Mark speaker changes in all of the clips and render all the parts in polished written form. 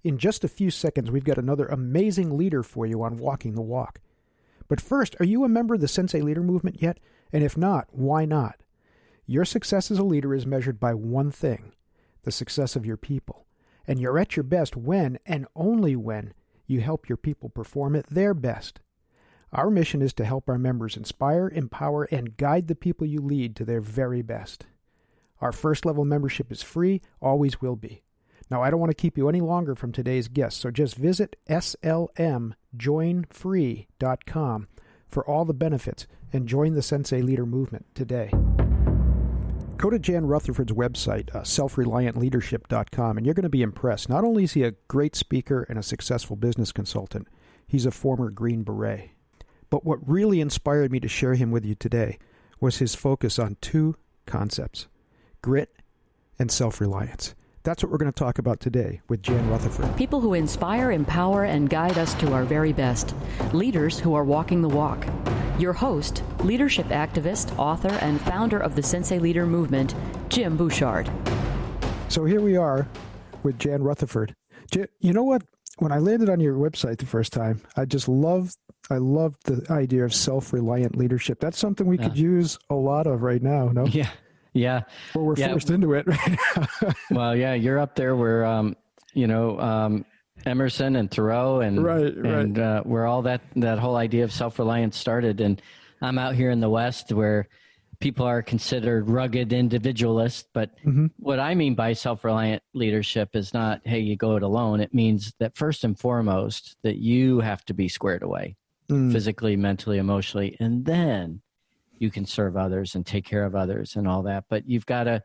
Speaker 1: in just a few seconds, we've got another amazing leader for you on Walking the Walk. But first, are you a member of the SENSEI Leader Movement yet? And if not, why not? Your success as a leader is measured by one thing, the success of your people. And you're at your best when, and only when, you help your people perform at their best. Our mission is to help our members inspire, empower, and guide the people you lead to their very best. Our first level membership is free, always will be. Now, I don't want to keep you any longer from today's guest, so just visit slmjoinfree.com for all the benefits and join the SENSEI Leader Movement today. Go to Jan Rutherford's website, self-reliantleadership.com, and you're going to be impressed. Not only is he a great speaker and a successful business consultant, he's a former Green Beret. But what really inspired me to share him with you today was his focus on two concepts, grit and self-reliance. That's what we're going to talk about today with Jan Rutherford.
Speaker 2: People who inspire, empower, and guide us to our very best. Leaders who are walking the walk. Your host, leadership activist, author, and founder of the SENSEI Leader Movement, Jim Bouchard.
Speaker 1: So here we are with Jan Rutherford. You know what? When I landed on your website the first time, I loved the idea of self-reliant leadership. That's something we could use a lot of right now, no?
Speaker 3: Yeah. Yeah.
Speaker 1: Well, we're forced into it right now.
Speaker 3: Well, yeah, you're up there where, Emerson and Thoreau and where all that whole idea of self-reliance started. And I'm out here in the West where people are considered rugged individualists. But what I mean by self-reliant leadership is not, hey, you go it alone. It means that first and foremost, that you have to be squared away physically, mentally, emotionally, and then you can serve others and take care of others and all that. But you've got to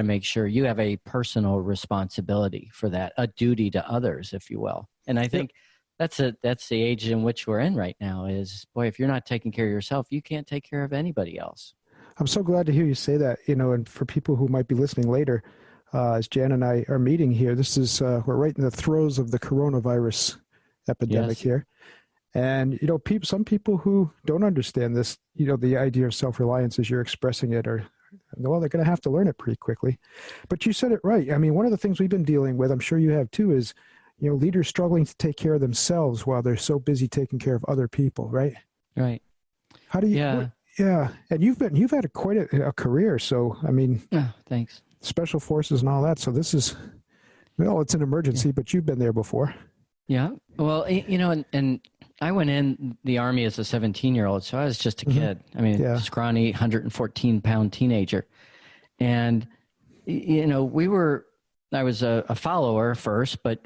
Speaker 3: make sure you have a personal responsibility for that, a duty to others, if you will. And I think that's the age in which we're in right now is, boy, if you're not taking care of yourself, you can't take care of anybody else.
Speaker 1: I'm so glad to hear you say that, and for people who might be listening later, as Jan and I are meeting here, this is, we're right in the throes of the coronavirus epidemic here. And, some people who don't understand this, the idea of self-reliance as you're expressing it, they're going to have to learn it pretty quickly. But you said it right. I mean, one of the things we've been dealing with, I'm sure you have too, is, leaders struggling to take care of themselves while they're so busy taking care of other people, right?
Speaker 3: Right.
Speaker 1: How do you... Yeah. And you've had quite a career. So, I mean...
Speaker 3: Oh, thanks.
Speaker 1: Special forces and all that. So this is... Well, it's an emergency, but you've been there before.
Speaker 3: Yeah. Well, and I went in the Army as a 17-year-old, so I was just a kid. I mean, scrawny, 114-pound teenager. And, I was a follower first, but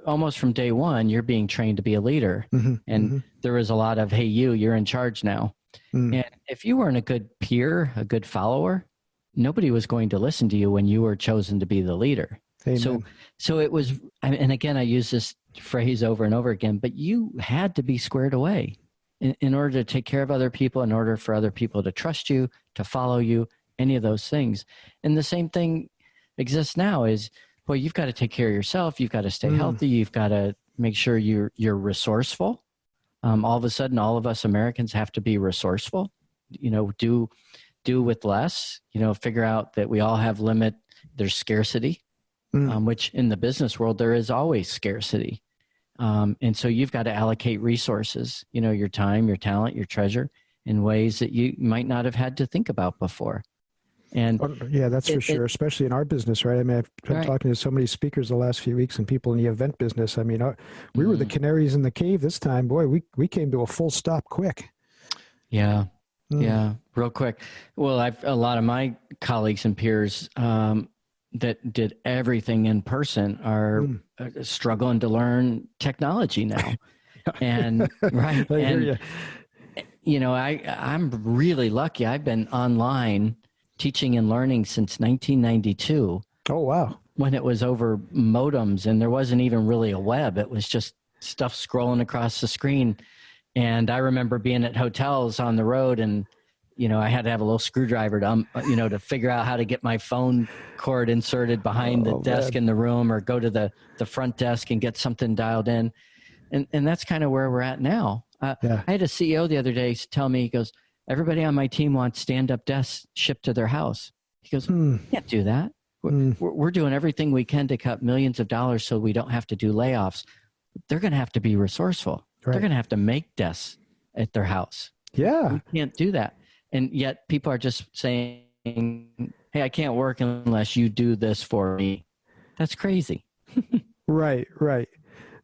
Speaker 3: almost from day one, you're being trained to be a leader. And there was a lot of, hey, you're in charge now. And if you weren't a good peer, a good follower, nobody was going to listen to you when you were chosen to be the leader. Amen. So it was, and again, I use this phrase over and over again, but you had to be squared away in order to take care of other people, in order for other people to trust you, to follow you, any of those things. And the same thing exists now is, well, you've got to take care of yourself. You've got to stay healthy. You've got to make sure you're resourceful. All of a sudden, all of us Americans have to be resourceful, do with less, figure out that we all have there's scarcity. Which in the business world, there is always scarcity. And so you've got to allocate resources, your time, your talent, your treasure in ways that you might not have had to think about before. And
Speaker 1: that's for sure, especially in our business, right? I mean, I've been talking to so many speakers the last few weeks and people in the event business. I mean, we were the canaries in the cave this time. Boy, we came to a full stop quick.
Speaker 3: Yeah. Yeah, real quick. Well, a lot of my colleagues and peers that did everything in person are struggling to learn technology now. And I'm really lucky. I've been online teaching and learning since 1992.
Speaker 1: Oh, wow.
Speaker 3: When it was over modems and there wasn't even really a web. It was just stuff scrolling across the screen. And I remember being at hotels on the road and I had to have a little screwdriver to figure out how to get my phone cord inserted behind the desk in the room or go to the front desk and get something dialed in. And that's kind of where we're at now. I had a CEO the other day tell me, he goes, everybody on my team wants stand-up desks shipped to their house. He goes, can't do that. We're doing everything we can to cut millions of dollars so we don't have to do layoffs. They're going to have to be resourceful. Right. They're going to have to make desks at their house.
Speaker 1: Yeah.
Speaker 3: We can't do that. And yet people are just saying, hey, I can't work unless you do this for me. That's crazy.
Speaker 1: Right.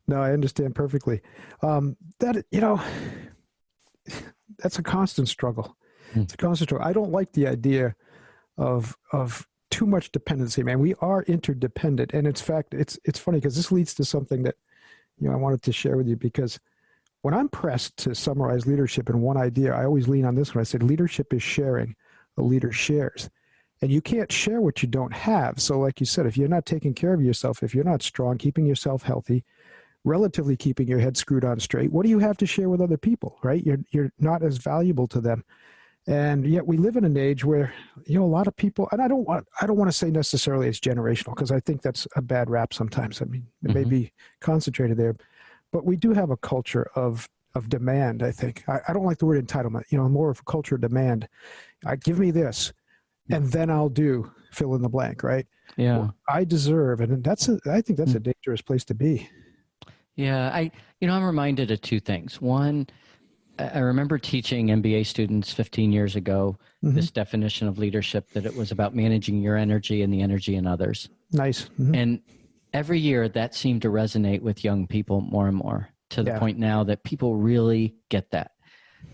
Speaker 1: No, I understand perfectly. That's a constant struggle. It's a constant struggle. I don't like the idea of too much dependency, man. We are interdependent. And in fact, it's funny because this leads to something that, I wanted to share with you, because when I'm pressed to summarize leadership in one idea, I always lean on this one. I said, leadership is sharing. A leader shares. And you can't share what you don't have. So like you said, if you're not taking care of yourself, if you're not strong, keeping yourself healthy, relatively keeping your head screwed on straight, what do you have to share with other people, right? You're not as valuable to them. And yet we live in an age where, a lot of people, and I don't want to say necessarily it's generational, because I think that's a bad rap sometimes. I mean, it may be concentrated there, but we do have a culture of demand, I think. I don't like the word entitlement, more of a culture of demand. Give me this, and then I'll do fill in the blank, right?
Speaker 3: Yeah.
Speaker 1: Well, I deserve, and I think that's a dangerous place to be.
Speaker 3: Yeah. I'm reminded of two things. One, I remember teaching MBA students 15 years ago this definition of leadership, that it was about managing your energy and the energy in others.
Speaker 1: Nice.
Speaker 3: And every year that seemed to resonate with young people more and more, to the point now that people really get that.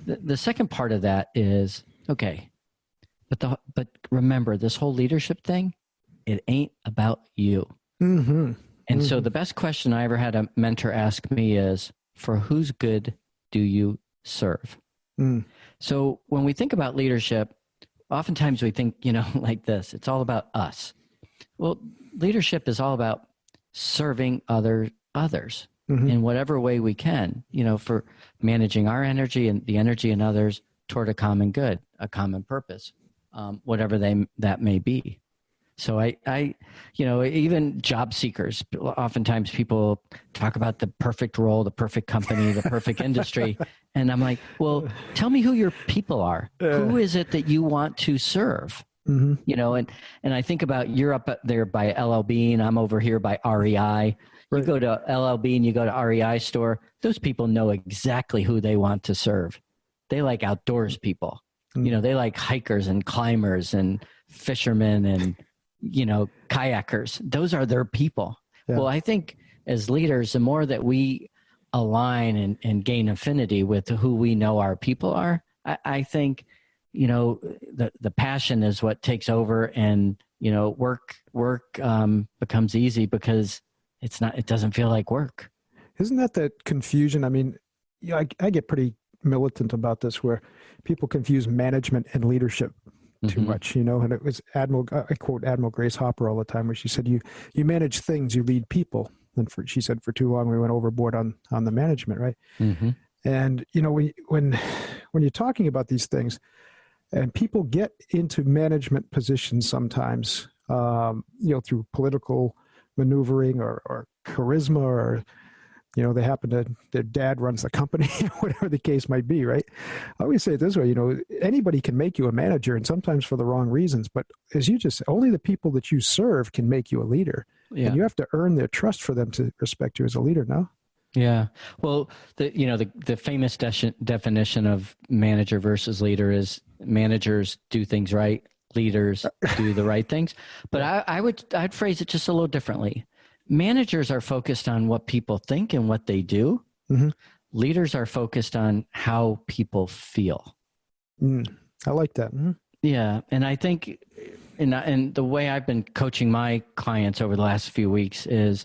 Speaker 3: The second part of that is, okay, but remember, this whole leadership thing, it ain't about you. And so the best question I ever had a mentor ask me is, for whose good do you serve? So when we think about leadership, oftentimes we think, like this, it's all about us. Well, leadership is all about serving others in whatever way we can, for managing our energy and the energy in others toward a common good, a common purpose, whatever that may be. So I even job seekers, oftentimes people talk about the perfect role, the perfect company, the perfect industry. And I'm like, well, tell me who your people are. Who is it that you want to serve? And I think about, you're up there by LL Bean, I'm over here by REI. You go to LL Bean, you go to REI store, those people know exactly who they want to serve. They like outdoors people. They like hikers and climbers and fishermen and kayakers. Those are their people. Yeah. Well, I think as leaders, the more that we align and gain affinity with who we know our people are, I think, the passion is what takes over, and, work becomes easy because it doesn't feel like work.
Speaker 1: Isn't that confusion? I mean, I get pretty militant about this, where people confuse management and leadership too much, and it was I quote Admiral Grace Hopper all the time, where she said, you manage things, you lead people. And she said, for too long, we went overboard on the management, right? And, when you're talking about these things, and people get into management positions sometimes, through political maneuvering or charisma, or, they happen to, their dad runs the company, whatever the case might be, right? I always say it this way, anybody can make you a manager, and sometimes for the wrong reasons, but as you just said, only the people that you serve can make you a leader. Yeah. And you have to earn their trust for them to respect you as a leader, no?
Speaker 3: Yeah. Well, the famous definition of manager versus leader is, managers do things right, leaders do the right things. But I'd phrase it just a little differently. Managers are focused on what people think and what they do. Leaders are focused on how people feel.
Speaker 1: I like that.
Speaker 3: Yeah. And I think, and the way I've been coaching my clients over the last few weeks is,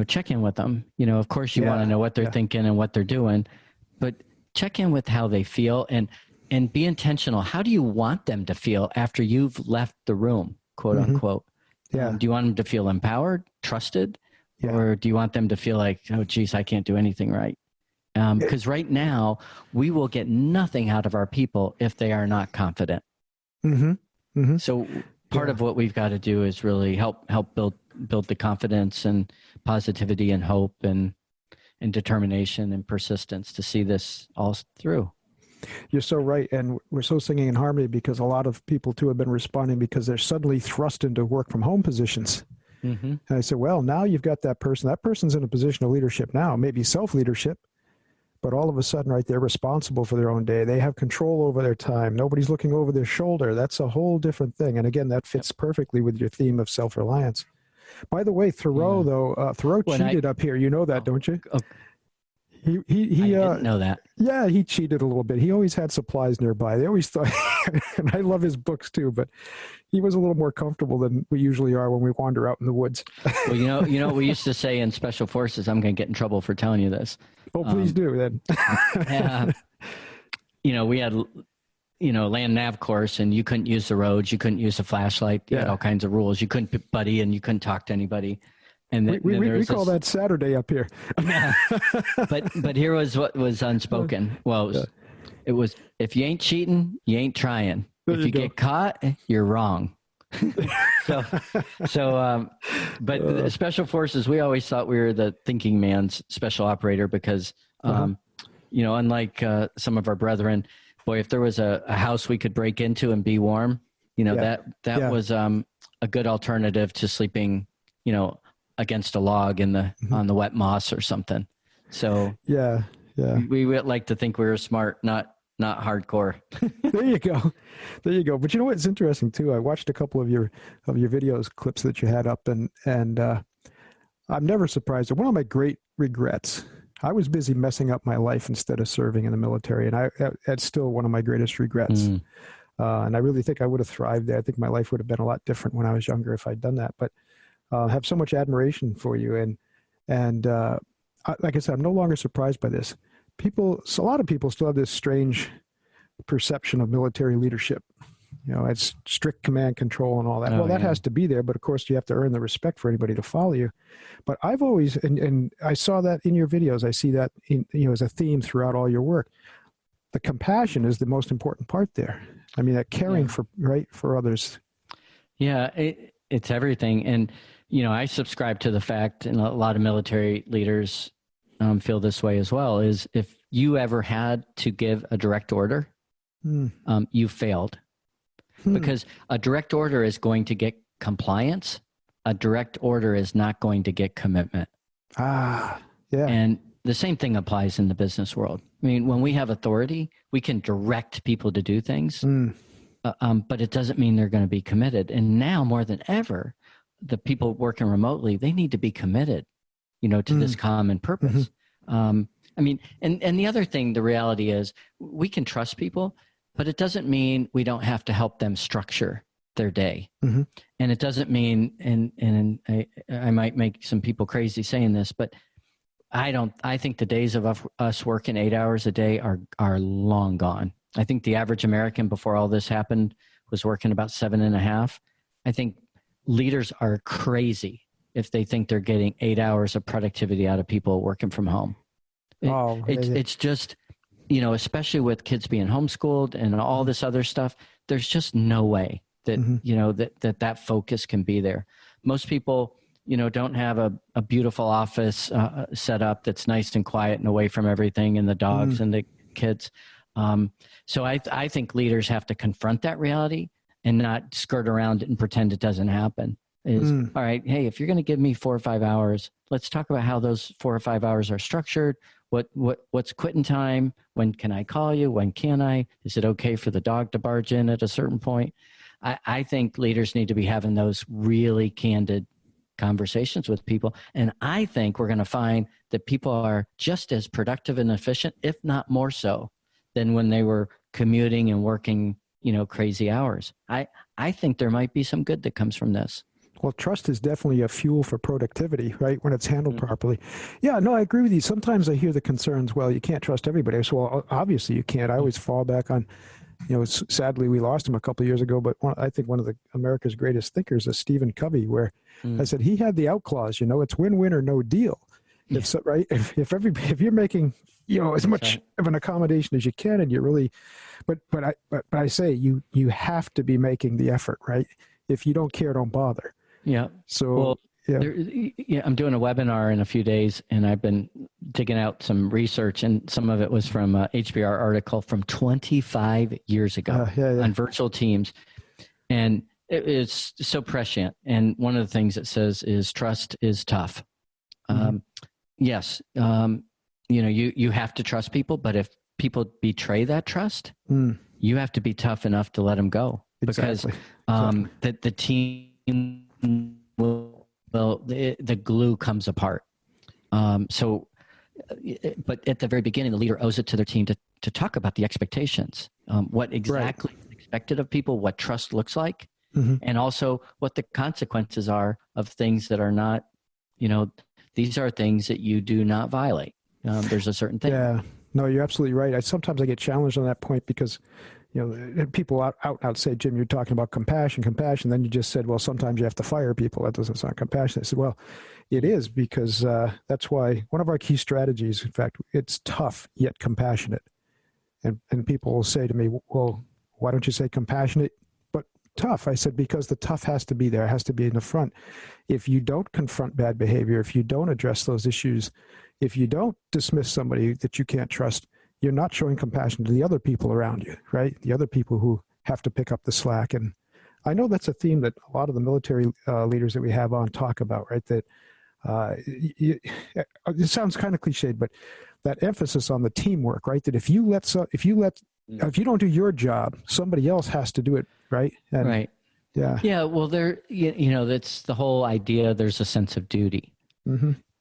Speaker 3: check in with them. Of course you want to know what they're thinking and what they're doing, but check in with how they feel, and be intentional. How do you want them to feel after you've left the room, quote unquote? Do you want them to feel empowered, trusted, or do you want them to feel like, oh, geez, I can't do anything right? Because right now we will get nothing out of our people if they are not confident. So part of what we've got to do is really help build the confidence and positivity and hope and determination and persistence to see this all through.
Speaker 1: You're so right. And we're so singing in harmony because a lot of people too have been responding because they're suddenly thrust into work from home positions. And I said, well, now you've got that person. That person's in a position of leadership now, maybe self-leadership, but all of a sudden, right, they're responsible for their own day. They have control over their time. Nobody's looking over their shoulder. That's a whole different thing. And again, that fits perfectly with your theme of self-reliance. By the way, Thoreau, though, Thoreau cheated up here. You know that, don't you? He
Speaker 3: I didn't know that.
Speaker 1: Yeah, he cheated a little bit. He always had supplies nearby. They always thought, and I love his books too, but he was a little more comfortable than we usually are when we wander out in the woods.
Speaker 3: Well, you know what we used to say in Special Forces. I'm going to get in trouble for telling you this.
Speaker 1: Oh, please do then.
Speaker 3: You know, we had, land nav course, and you couldn't use the roads. You couldn't use a flashlight. You had all kinds of rules. You couldn't buddy, and you couldn't talk to anybody. And
Speaker 1: we call that Saturday up here.
Speaker 3: But here was what was unspoken. Well, it was if you ain't cheating, you ain't trying. If you get caught, you're wrong. But Special Forces, we always thought we were the thinking man's special operator because, unlike some of our brethren, boy, if there was a house we could break into and be warm, that was a good alternative to sleeping, against a log in on the wet moss or something. So we would like to think we were smart, not hardcore.
Speaker 1: There you go. But you know what's interesting too? I watched a couple of your videos clips that you had up, and I'm never surprised. One of my great regrets, I was busy messing up my life instead of serving in the military, and that's still one of my greatest regrets. And I really think I would have thrived there. I think my life would have been a lot different when I was younger if I'd done that. But I have so much admiration for you, and like I said, I'm no longer surprised by this. A lot of people still have this strange perception of military leadership. It's strict command control and all that. That has to be there, but of course you have to earn the respect for anybody to follow you. But I've always, and I saw that in your videos, I see that as a theme throughout all your work. The compassion is the most important part there. I mean, that caring for others.
Speaker 3: Yeah, it's everything. And, I subscribe to the fact, and a lot of military leaders feel this way as well, is if you ever had to give a direct order, you failed. Because a direct order is going to get compliance. A direct order is not going to get commitment. And the same thing applies in the business world. I mean, when we have authority, we can direct people to do things, but it doesn't mean they're going to be committed. And now more than ever, the people working remotely, they need to be committed, to this common purpose. And the other thing, the reality is we can trust people, but it doesn't mean we don't have to help them structure their day. And it doesn't mean, and I might make some people crazy saying this, but I think the days of us working 8 hours a day are long gone. I think the average American before all this happened was working about 7.5. I think leaders are crazy if they think they're getting 8 hours of productivity out of people working from home. It's just, especially with kids being homeschooled and all this other stuff, there's just no way that, that focus can be there. Most people, don't have a beautiful office set up that's nice and quiet and away from everything and the dogs and the kids. So I think leaders have to confront that reality and not skirt around it and pretend it doesn't happen. All right, hey, if you're going to give me 4 or 5 hours, let's talk about how those 4 or 5 hours are structured. What's quitting time? When can I call you? When can I? Is it okay for the dog to barge in at a certain point? I think leaders need to be having those really candid conversations with people. And I think we're going to find that people are just as productive and efficient, if not more so, than when they were commuting and working, crazy hours. I think there might be some good that comes from this.
Speaker 1: Well, trust is definitely a fuel for productivity, right? When it's handled properly. Yeah, no, I agree with you. Sometimes I hear the concerns, well, you can't trust everybody. So, well, obviously you can't. I always fall back on, sadly we lost him a couple of years ago, but I think one of America's greatest thinkers is Stephen Covey, where I said he had the out clause, it's win-win or no deal. Yeah. If you're making, as much of an accommodation as you can, and you really, but I say you have to be making the effort, right? If you don't care, don't bother.
Speaker 3: Yeah.
Speaker 1: So,
Speaker 3: I'm doing a webinar in a few days, and I've been digging out some research, and some of it was from a HBR article from 25 years ago on virtual teams. And it's so prescient. And one of the things it says is trust is tough. Yes. You have to trust people, but if people betray that trust, you have to be tough enough to let them go.
Speaker 1: Exactly.
Speaker 3: Because the team the glue comes apart. But at the very beginning, the leader owes it to their team to talk about the expectations, what exactly is expected of people, what trust looks like, and also what the consequences are of things that are not, these are things that you do not violate. There's a certain thing.
Speaker 1: Yeah, no, you're absolutely right. Sometimes I get challenged on that point because, people out say, Jim, you're talking about compassion. Then you just said, well, sometimes you have to fire people. That doesn't sound compassionate. I said, well, it is, because that's why one of our key strategies, in fact, it's tough yet compassionate. And people will say to me, well, why don't you say compassionate but tough? I said, because the tough has to be there. It has to be in the front. If you don't confront bad behavior, if you don't address those issues, if you don't dismiss somebody that you can't trust, you're not showing compassion to the other people around you, right? The other people who have to pick up the slack. And I know that's a theme that a lot of the military leaders that we have on talk about, right? That it sounds kind of cliched, but that emphasis on the teamwork, right? That if you don't do your job, somebody else has to do it, right? And,
Speaker 3: right.
Speaker 1: Yeah.
Speaker 3: Yeah. Well, that's the whole idea. There's a sense of duty,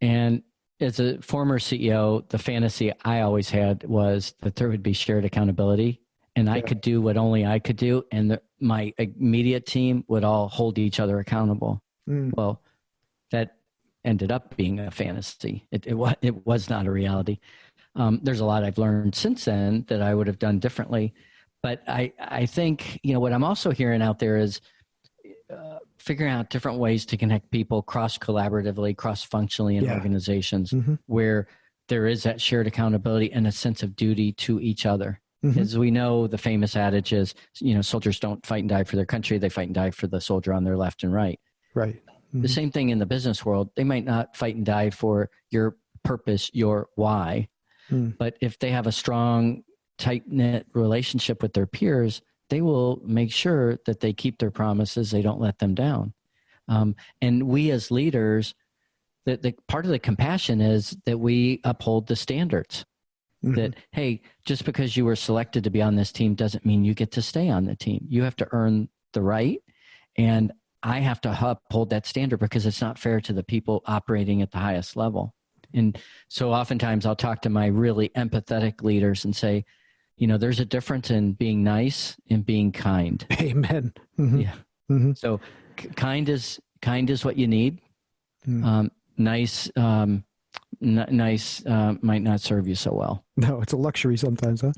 Speaker 3: and as a former CEO, the fantasy I always had was that there would be shared accountability, and I could do what only I could do, and my immediate team would all hold each other accountable. Well, that ended up being a fantasy. It was not a reality. There's a lot I've learned since then that I would have done differently. But I think, what I'm also hearing out there is figuring out different ways to connect people cross-collaboratively, cross-functionally in organizations where there is that shared accountability and a sense of duty to each other. As we know, the famous adage is, soldiers don't fight and die for their country. They fight and die for the soldier on their left and right.
Speaker 1: Right.
Speaker 3: The same thing in the business world. They might not fight and die for your purpose, your why, but if they have a strong, tight-knit relationship with their peers, they will make sure that they keep their promises. They don't let them down. And we as leaders, the part of the compassion is that we uphold the standards. That, hey, just because you were selected to be on this team doesn't mean you get to stay on the team. You have to earn the right. And I have to uphold that standard because it's not fair to the people operating at the highest level. And so oftentimes I'll talk to my really empathetic leaders and say, there's a difference in being nice and being kind.
Speaker 1: Amen.
Speaker 3: Yeah. So kind is what you need. Nice might not serve you so well.
Speaker 1: No, it's a luxury sometimes, huh?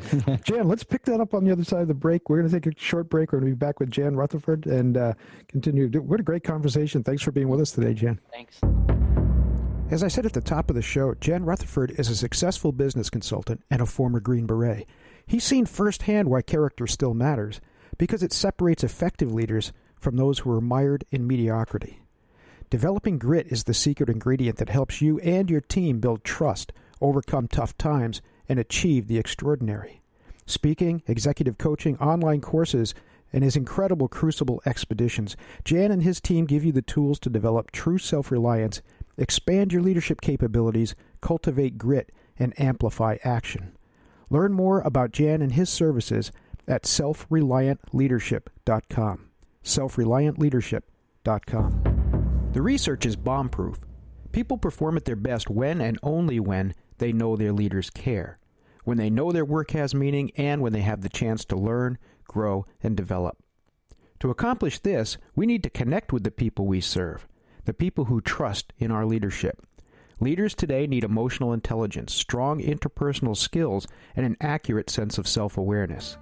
Speaker 1: Jan, let's pick that up on the other side of the break. We're going to take a short break. We're going to be back with Jan Rutherford and continue. What a great conversation. Thanks for being with us today, Jan.
Speaker 3: Thanks.
Speaker 1: As I said at the top of the show, Jan Rutherford is a successful business consultant and a former Green Beret. He's seen firsthand why character still matters, because it separates effective leaders from those who are mired in mediocrity. Developing grit is the secret ingredient that helps you and your team build trust, overcome tough times, and achieve the extraordinary. Speaking, executive coaching, online courses, and his incredible Crucible expeditions, Jan and his team give you the tools to develop true self-reliance, expand your leadership capabilities, cultivate grit, and amplify action. Learn more about Jan and his services at self-reliantleadership.com. self-reliantleadership.com. The research is bomb-proof. People perform at their best when and only when they know their leaders care, when they know their work has meaning, and when they have the chance to learn, grow, and develop. To accomplish this, we need to connect with the people we serve, the people who trust in our leadership. Leaders today need emotional intelligence, strong interpersonal skills, and an accurate sense of self-awareness.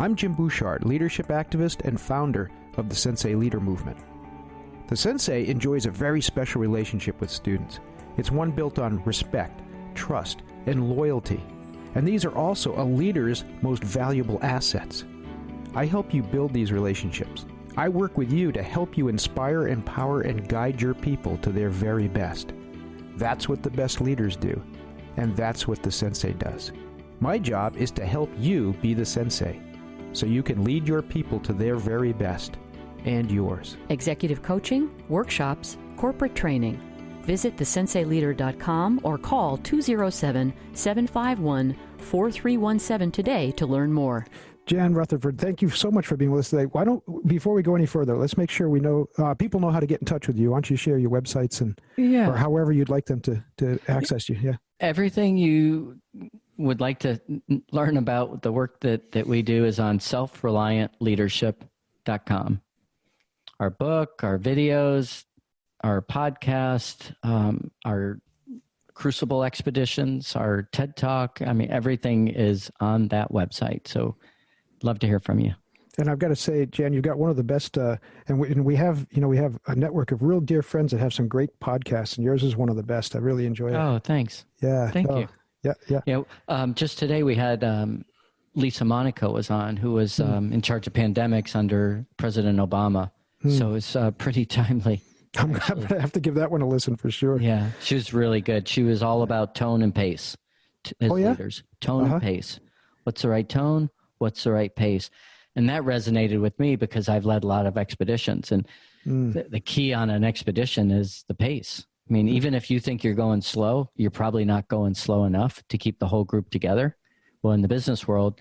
Speaker 1: I'm Jim Bouchard, leadership activist and founder of the SENSEI Leader Movement. The SENSEI enjoys a very special relationship with students. It's one built on respect, trust, and loyalty. And these are also a leader's most valuable assets. I help you build these relationships. I work with you to help you inspire, empower, and guide your people to their very best. That's what the best leaders do. And that's what the Sensei does. My job is to help you be the Sensei, so you can lead your people to their very best, and yours.
Speaker 2: Executive coaching, workshops, corporate training. Visit thesenseileader.com or call 207-751-4317 today to learn more.
Speaker 1: Jan Rutherford, thank you so much for being with us today. Why don't, before we go any further, let's make sure we know, people know how to get in touch with you. Why don't you share your websites and or however you'd like them to access you? Yeah.
Speaker 3: Everything you would like to learn about the work that we do is on self-reliantleadership.com. Our book, our videos, our podcast, our Crucible expeditions, our TED Talk. I mean, everything is on that website. So love to hear from you.
Speaker 1: And I've got to say, Jan, you've got one of the best, and we have a network of real dear friends that have some great podcasts, and yours is one of the best. I really enjoy it.
Speaker 3: Oh, thanks.
Speaker 1: Yeah.
Speaker 3: Thank you.
Speaker 1: Yeah.
Speaker 3: Just today we had Lisa Monaco was on, who was in charge of pandemics under President Obama. So it's pretty timely.
Speaker 1: I'm going to have to give that one a listen for sure.
Speaker 3: Yeah, she was really good. She was all about tone and pace as leaders. Tone and pace. What's the right tone? What's the right pace? And that resonated with me because I've led a lot of expeditions. And the key on an expedition is the pace. I mean, even if you think you're going slow, you're probably not going slow enough to keep the whole group together. Well, in the business world,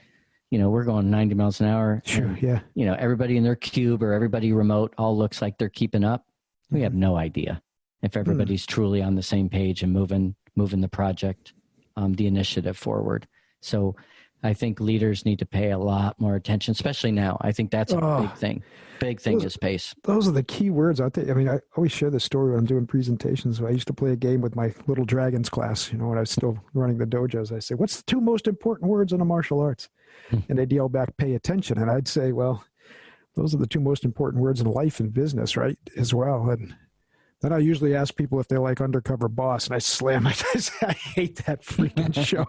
Speaker 3: we're going 90 miles an hour.
Speaker 1: Sure,
Speaker 3: and, everybody in their cube or everybody remote all looks like they're keeping up. We have no idea if everybody's truly on the same page and moving the project, the initiative forward. So I think leaders need to pay a lot more attention, especially now. I think that's a big thing. Big thing is pace.
Speaker 1: Those are the key words out there. I mean, I always share this story when I'm doing presentations. I used to play a game with my Little Dragons class, when I was still running the dojos. I say, what's the two most important words in the martial arts? And they'd yell back, pay attention. And I'd say, well, those are the two most important words in life and business, right, as well. And then I usually ask people if they like Undercover Boss, and I slam it. I say, I hate that freaking show.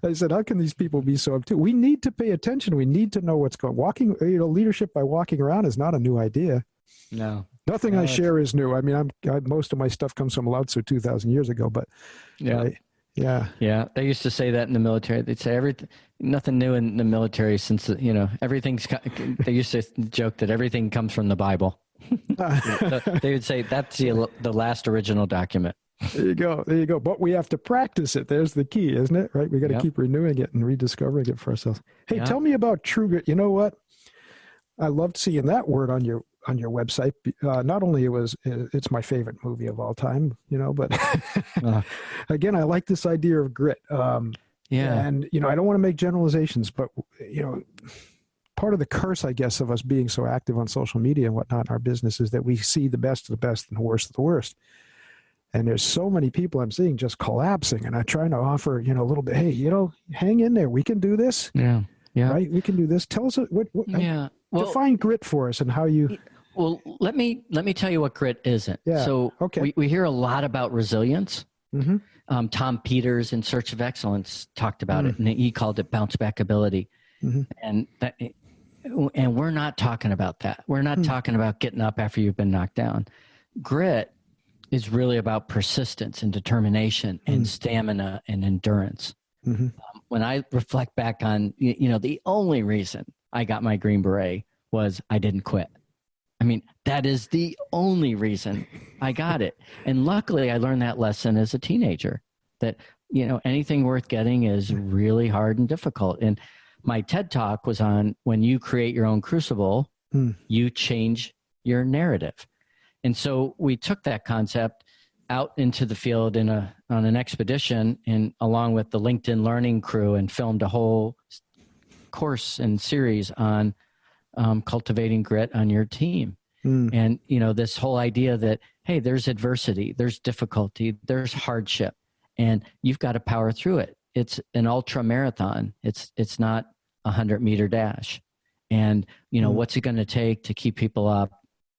Speaker 1: I said, how can these people be so obtuse? We need to pay attention. We need to know what's going on. Leadership by walking around is not a new idea.
Speaker 3: No.
Speaker 1: Nothing I share is new. I mean, most of my stuff comes from Lao Tzu 2,000 years ago, but yeah.
Speaker 3: They used to say that in the military. They'd say nothing new in the military since, everything's, they used to joke that everything comes from the Bible. They would say that's the last original document.
Speaker 1: There you go. But we have to practice it. There's the key, isn't it? Right? We got to keep renewing it and rediscovering it for ourselves. Hey, tell me about True Grit. You know what? I loved seeing that word on your website. Not only it's my favorite movie of all time, but again, I like this idea of grit. And I don't want to make generalizations, but part of the curse, I guess, of us being so active on social media and whatnot in our business is that we see the best of the best and the worst of the worst. And there's so many people I'm seeing just collapsing, and I'm trying to offer, a little bit, hey, hang in there. We can do this.
Speaker 3: Yeah.
Speaker 1: Right? We can do this. Tell us define grit for us and how you.
Speaker 3: Well, let me tell you what grit isn't.
Speaker 1: Yeah.
Speaker 3: So
Speaker 1: okay.
Speaker 3: we hear a lot about resilience.
Speaker 1: Mm-hmm.
Speaker 3: Tom Peters in Search of Excellence talked about it, and he called it bounce back ability. And we're not talking about that. We're not talking about getting up after you've been knocked down. Grit is really about persistence and determination and stamina and endurance. When I reflect back on, the only reason I got my Green Beret was I didn't quit. I mean, that is the only reason I got it. And luckily I learned that lesson as a teenager that, anything worth getting is really hard and difficult. And my TED Talk was on when you create your own crucible, you change your narrative. And so we took that concept out into the field on an expedition and along with the LinkedIn Learning crew and filmed a whole course and series on cultivating grit on your team. And, this whole idea that, hey, there's adversity, there's difficulty, there's hardship, and you've got to power through it. It's an ultra marathon. It's not a 100-meter dash. And, what's it going to take to keep people up,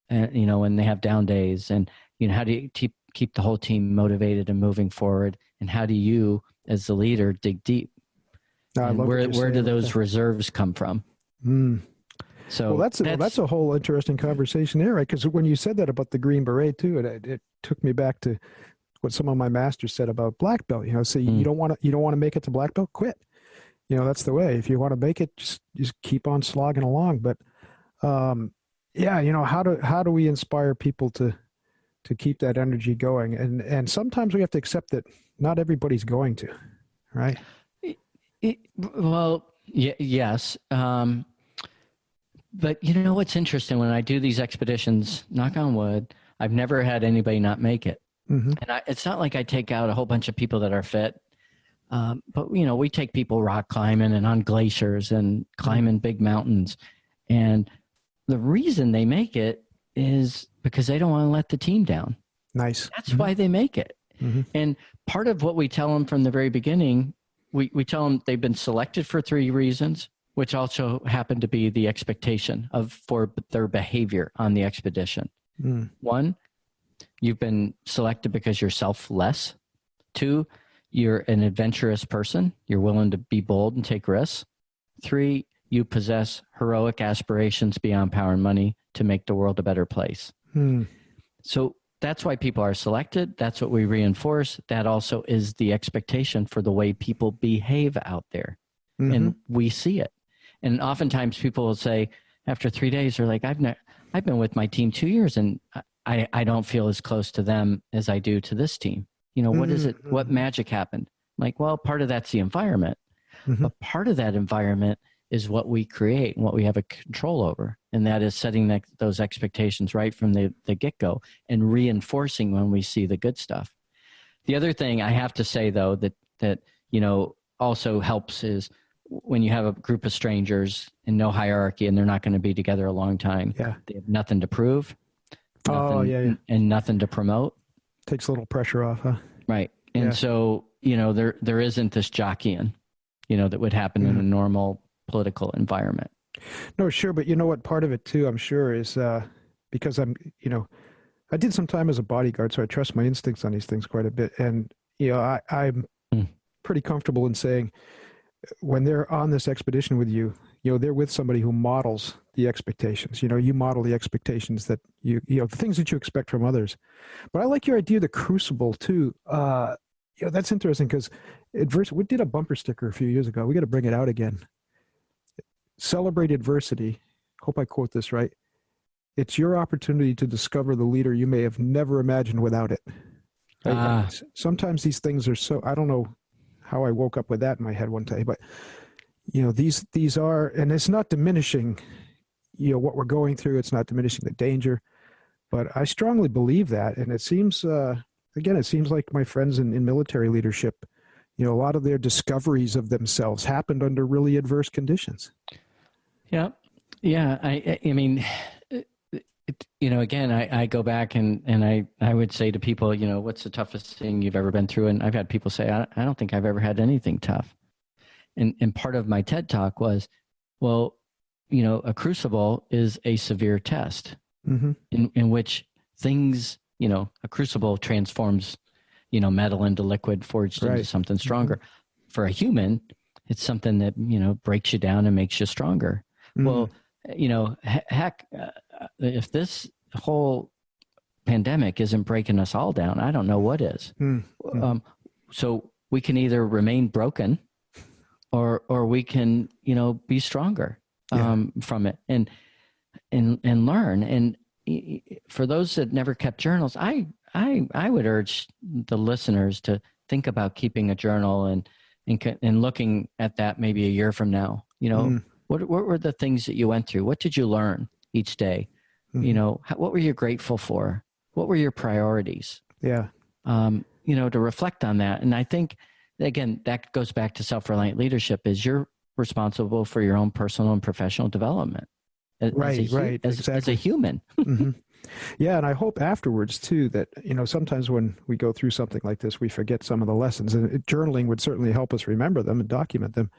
Speaker 3: when they have down days, and, how do you keep the whole team motivated and moving forward? And how do you, as the leader, dig deep? Where do those reserves come from? So
Speaker 1: that's a whole interesting conversation there, right? Because when you said that about the Green Beret too, it took me back to what some of my masters said about black belt. So you don't want to make it to black belt, quit. That's the way. If you want to make it, just keep on slogging along. But how do we inspire people to keep that energy going? And sometimes we have to accept that not everybody's going to, right?
Speaker 3: Yes. But what's interesting, when I do these expeditions, knock on wood, I've never had anybody not make it. Mm-hmm. And it's not like I take out a whole bunch of people that are fit. But we take people rock climbing and on glaciers and climbing big mountains. And the reason they make it is because they don't want to let the team down.
Speaker 1: Nice.
Speaker 3: That's why they make it. Mm-hmm. And part of what we tell them from the very beginning, we tell them they've been selected for 3 reasons, which also happen to be the expectation for their behavior on the expedition. 1, you've been selected because you're selfless. 2, you're an adventurous person. You're willing to be bold and take risks. 3, you possess heroic aspirations beyond power and money to make the world a better place. So that's why people are selected. That's what we reinforce. That also is the expectation for the way people behave out there. Mm-hmm. And we see it. And oftentimes people will say, after 3 days, they're like, I've been with my team 2 years and I don't feel as close to them as I do to this team. What is it? What magic happened? I'm like, well, part of that's the environment, but part of that environment is what we create and what we have a control over. And that is setting those expectations right from the get-go and reinforcing when we see the good stuff. The other thing I have to say, though, that also helps is when you have a group of strangers and no hierarchy and they're not going to be together a long time. Yeah. They have nothing to prove. And nothing to promote.
Speaker 1: Takes a little pressure off, huh?
Speaker 3: Right. And so, there isn't this jockeying, that would happen in a normal political environment.
Speaker 1: No, sure. But what part of it too, I'm sure, is because I did some time as a bodyguard, so I trust my instincts on these things quite a bit. And, I'm pretty comfortable in saying when they're on this expedition with you, they're with somebody who models the expectations. You model the expectations that the things that you expect from others. But I like your idea of the crucible too. That's interesting because we did a bumper sticker a few years ago. We got to bring it out again. Celebrate adversity. Hope I quote this right. It's your opportunity to discover the leader you may have never imagined without it. Right? Sometimes these things are so, I don't know how I woke up with that in my head one day, but these are, and it's not diminishing, what we're going through. It's not diminishing the danger, but I strongly believe that. And it seems, it seems like my friends in military leadership, a lot of their discoveries of themselves happened under really adverse conditions.
Speaker 3: Yeah. Yeah. I mean, again, I go back and I would say to people, what's the toughest thing you've ever been through? And I've had people say, I don't think I've ever had anything tough. And part of my TED talk was, well, a crucible is a severe test in which things, a crucible transforms, metal into liquid forged into something stronger. For a human, it's something that, breaks you down and makes you stronger. Well, heck, if this whole pandemic isn't breaking us all down, I don't know what is. So we can either remain broken or we can, be stronger from it and learn. And for those that never kept journals, I would urge the listeners to think about keeping a journal and looking at that maybe a year from now. What were the things that you went through? What did you learn each day? What were you grateful for? What were your priorities? Yeah. To reflect on that. And I think, again, that goes back to self-reliant leadership, is you're responsible for your own personal and professional development. As a human.
Speaker 1: Yeah. And I hope afterwards too, that, sometimes when we go through something like this, we forget some of the lessons, and journaling would certainly help us remember them and document them.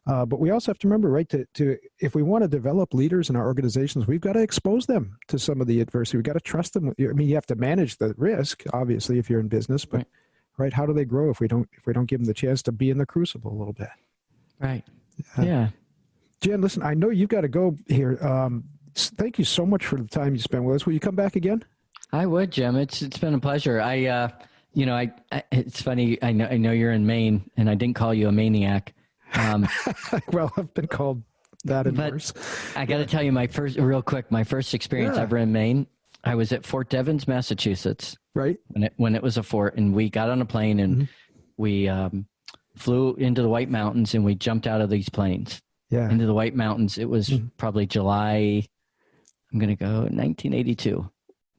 Speaker 1: But we also have to remember, right, to if we want to develop leaders in our organizations, we've got to expose them to some of the adversity. We've got to trust them. I mean, you have to manage the risk, obviously, if you're in business, but right, how do they grow if we don't give them the chance to be in the crucible a little bit?
Speaker 3: Right. Yeah.
Speaker 1: Jen, listen, I know you've got to go here. Thank you so much for the time you spent with us. Will you come back again?
Speaker 3: I would, Jim. It's been a pleasure. it's funny. I know you're in Maine, and I didn't call you a maniac.
Speaker 1: Well, I've been called that and worse.
Speaker 3: I got to tell you my first experience ever in Maine. I was at Fort Devens, Massachusetts.
Speaker 1: Right.
Speaker 3: When it was a fort, and we got on a plane and we flew into the White Mountains, and we jumped out of these planes into the White Mountains. It was probably July. I'm going to go 1982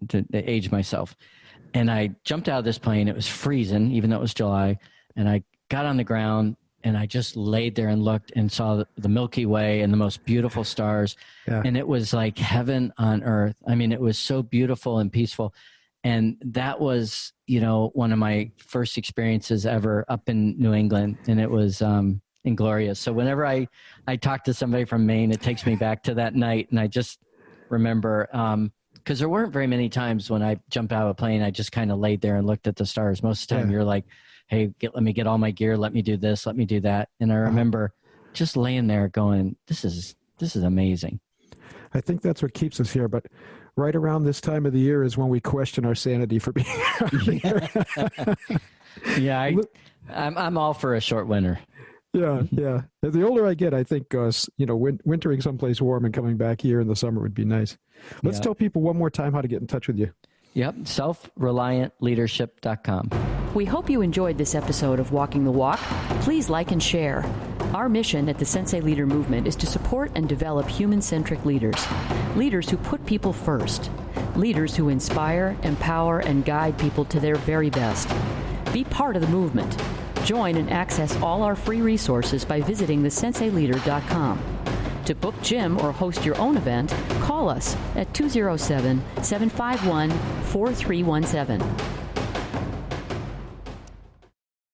Speaker 3: to age myself. And I jumped out of this plane. It was freezing, even though it was July. And I got on the ground, and I just laid there and looked and saw the Milky Way and the most beautiful stars. Yeah. And it was like heaven on earth. I mean, it was so beautiful and peaceful. And that was, one of my first experiences ever up in New England. And it was inglorious. So whenever I talk to somebody from Maine, it takes me back to that night. And I just remember, because there weren't very many times when I jumped out of a plane, I just kind of laid there and looked at the stars. Most of the time you're like, hey, let me get all my gear. Let me do this. Let me do that. And I remember just laying there going, this is amazing. I
Speaker 1: think that's what keeps us here. But right around this time of the year is when we question our sanity for being out here.
Speaker 3: Yeah, I'm all for a short winter.
Speaker 1: Yeah. The older I get, I think, wintering someplace warm and coming back here in the summer would be nice. Let's tell people one more time how to get in touch with you.
Speaker 3: Yep, self-reliantleadership.com.
Speaker 2: We hope you enjoyed this episode of Walking the Walk. Please like and share. Our mission at the Sensei Leader Movement is to support and develop human-centric leaders. Leaders who put people first. Leaders who inspire, empower, and guide people to their very best. Be part of the movement. Join and access all our free resources by visiting thesenseileader.com. To book Jim or host your own event, call us at 207-751-4317.